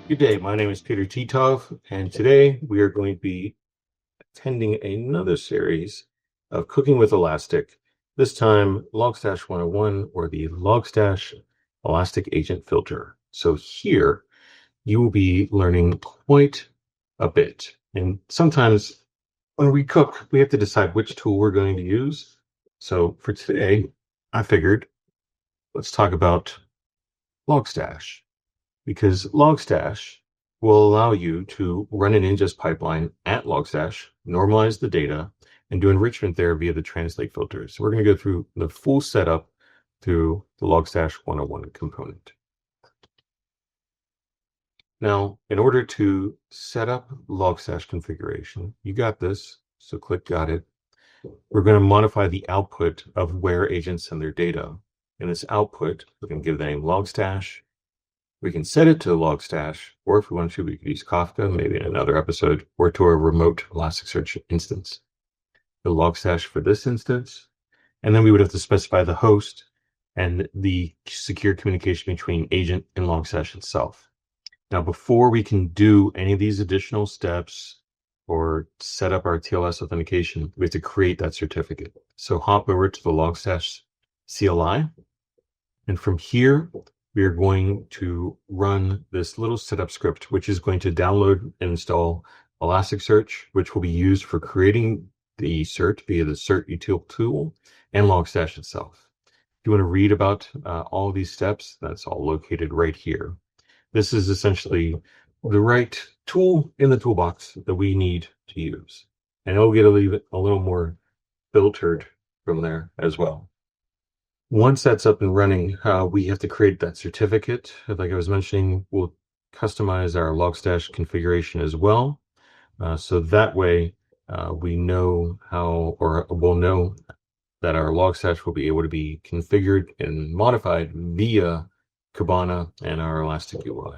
Good day. My name is Peter Titov, and today we are going to be attending another series of Cooking with Elastic. This time, Logstash 101 or the Logstash Elastic Agent Filter. So here you will be learning quite a bit. And sometimes when we cook, we have to decide which tool we're going to use. So for today, I figured let's talk about Logstash, because Logstash will allow you to run an ingest pipeline at Logstash, normalize the data, and do enrichment there via the translate filters. So we're going to go through the full setup through the Logstash 101 component. Now, in order to set up Logstash configuration, you got this, so click Got It. We're going to modify the output of where agents send their data. In this output, we can give the name Logstash. We can set it to Logstash, or if we want to, we could use Kafka, maybe in another episode, or to a remote Elasticsearch instance. The Logstash for this instance, and then we would have to specify the host and the secure communication between agent and Logstash itself. Now, before we can do any of these additional steps or set up our TLS authentication, we have to create that certificate. So hop over to the Logstash CLI, and from here, we are going to run this little setup script, which is going to download and install Elasticsearch, which will be used for creating the cert via the cert util tool and Logstash itself. If you want to read about all of these steps, that's all located right here. This is essentially the right tool in the toolbox that we need to use. And it'll get a little more filtered from there as well. Once that's up and running, we have to create that certificate. Like I was mentioning, we'll customize our Logstash configuration as well. So that way we know how, or we'll know that our Logstash will be able to be configured and modified via Kibana and our Elastic UI.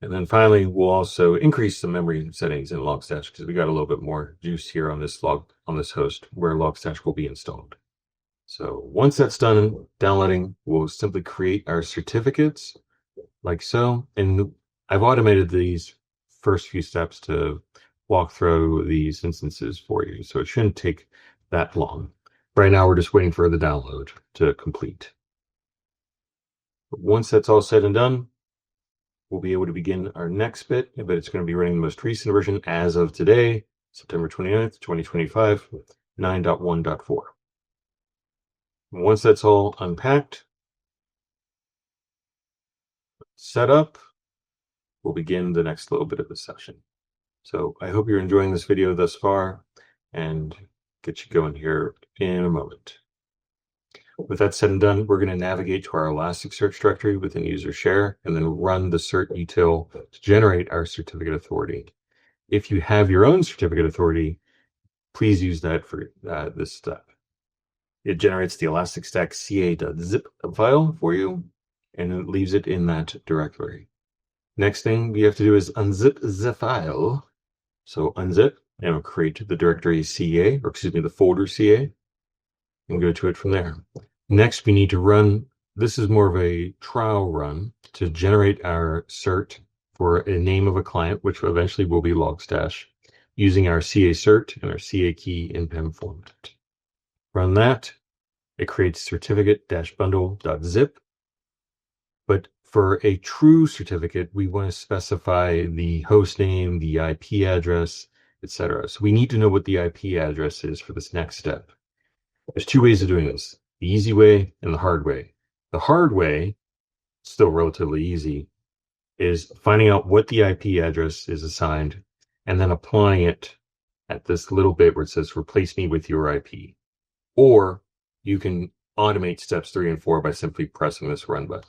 And then finally, we'll also increase the memory settings in Logstash because we got a little bit more juice here on this host where Logstash will be installed. So once that's done downloading, we'll simply create our certificates like so. And I've automated these first few steps to walk through these instances for you. So it shouldn't take that long. Right now, we're just waiting for the download to complete. Once that's all said and done, we'll be able to begin our next bit, but it's going to be running the most recent version as of today, September 29th, 2025, 9.1.4. Once that's all unpacked, set up, we'll begin the next little bit of the session. So I hope you're enjoying this video thus far and get you going here in a moment. With that said and done, we're going to navigate to our Elasticsearch directory within user share and then run the cert util to generate our certificate authority. If you have your own certificate authority, please use that for this step. It generates the Elastic Stack ca.zip file for you, and it leaves it in that directory. Next thing we have to do is unzip the file. So unzip and we'll create the directory ca, or excuse me, the folder ca, and go to it from there. Next, we need to run, this is more of a trial run to generate our cert for a name of a client, which eventually will be Logstash, using our ca cert and our ca key in PEM format. Run that. It creates certificate-bundle.zip. But for a true certificate, we want to specify the host name, the IP address, etc. So we need to know what the IP address is for this next step. There's two ways of doing this, the easy way and the hard way. The hard way, still relatively easy, is finding out what the IP address is assigned and then applying it at this little bit where it says replace me with your IP. Or you can automate steps 3 and 4 by simply pressing this run button.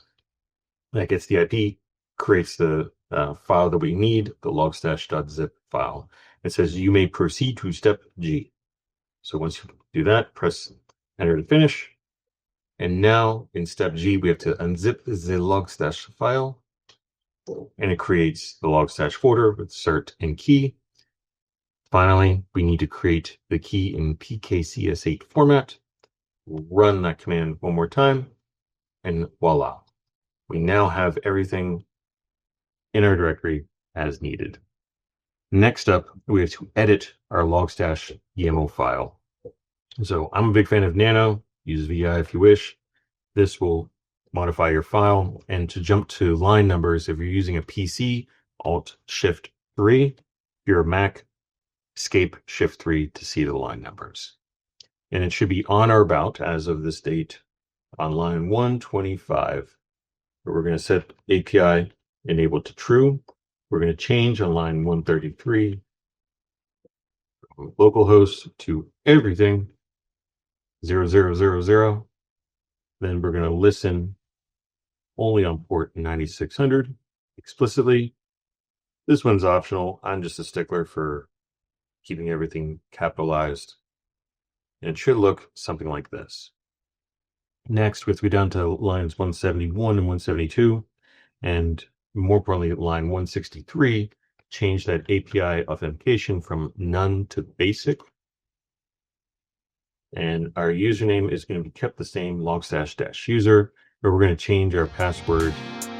That gets the IP, creates the file that we need, the logstash.zip file. It says you may proceed to step G. So once you do that, press enter to finish. And now in step G, we have to unzip the logstash file, and it creates the logstash folder with cert and key. Finally, we need to create the key in PKCS8 format. We'll run that command one more time, and voila. We now have everything in our directory as needed. Next up, we have to edit our logstash.yml file. So I'm a big fan of Nano. Use VI if you wish. This will modify your file. And to jump to line numbers, if you're using a PC, Alt-Shift-3. If you're a Mac, Escape Shift-3 to see the line numbers. And it should be on or about, as of this date, on line 125. We're going to set API enabled to true. We're going to change on line 133 from localhost to everything 0000. Then we're going to listen only on port 9600 explicitly. This one's optional. I'm just a stickler for keeping everything capitalized. And it should look something like this. Next, we have to go down to lines 171 and 172, and more importantly, line 163, change that API authentication from none to basic. And our username is going to be kept the same, logstash-user, but we're going to change our password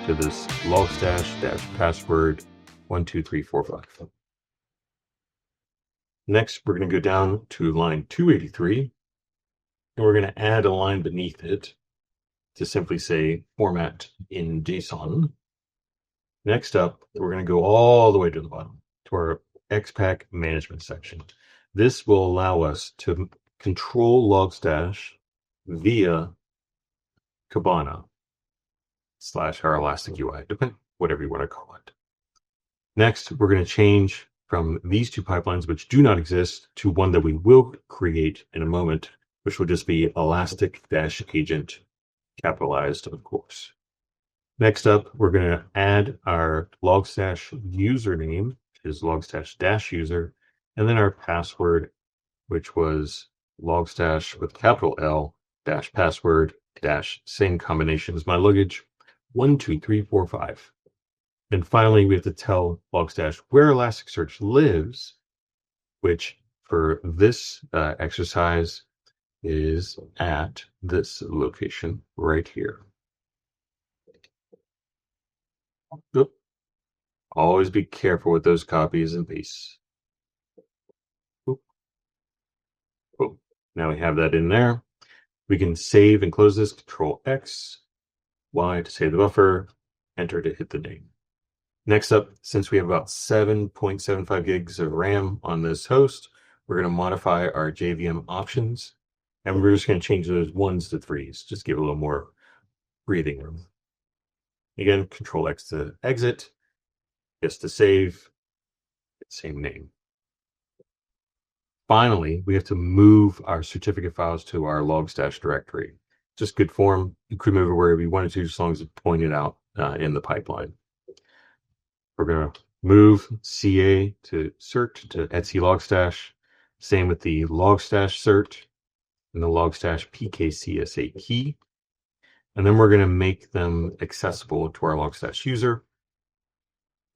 to this logstash-password 12345. Next, we're going to go down to line 283, and we're going to add a line beneath it to simply say format in JSON. Next up, we're going to go all the way to the bottom to our XPack management section. This will allow us to control Logstash via Kibana / our Elastic UI, depending whatever you want to call it. Next, we're going to change from these two pipelines, which do not exist, to one that we will create in a moment, which will just be elastic-agent, capitalized, of course. Next up, we're going to add our Logstash username, which is logstash-user, and then our password, which was logstash with capital L dash password dash same combination as my luggage 12345. And finally, we have to tell Logstash where Elasticsearch lives, which for this exercise is at this location right here. Oop. Always be careful with those copies and pastes. Oop. Oh, now we have that in there. We can save and close this, Control X, Y to save the buffer, Enter to hit the name. Next up, since we have about 7.75 gigs of RAM on this host, we're going to modify our JVM options, and we're just going to change those 1s to 3s, just give a little more breathing room. Again, Control X to exit, yes to save, same name. Finally, we have to move our certificate files to our Logstash directory. Just good form. You could move it wherever you wanted to, as long as it's pointed out in the pipeline. We're going to move CA to cert to etc logstash. Same with the logstash cert and the logstash pkcsa key. And then we're going to make them accessible to our logstash user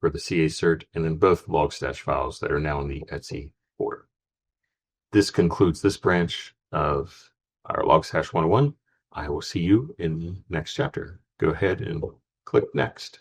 for the CA cert, and then both logstash files that are now in the etc folder. This concludes this branch of our Logstash 101. I will see you in the next chapter. Go ahead and click next.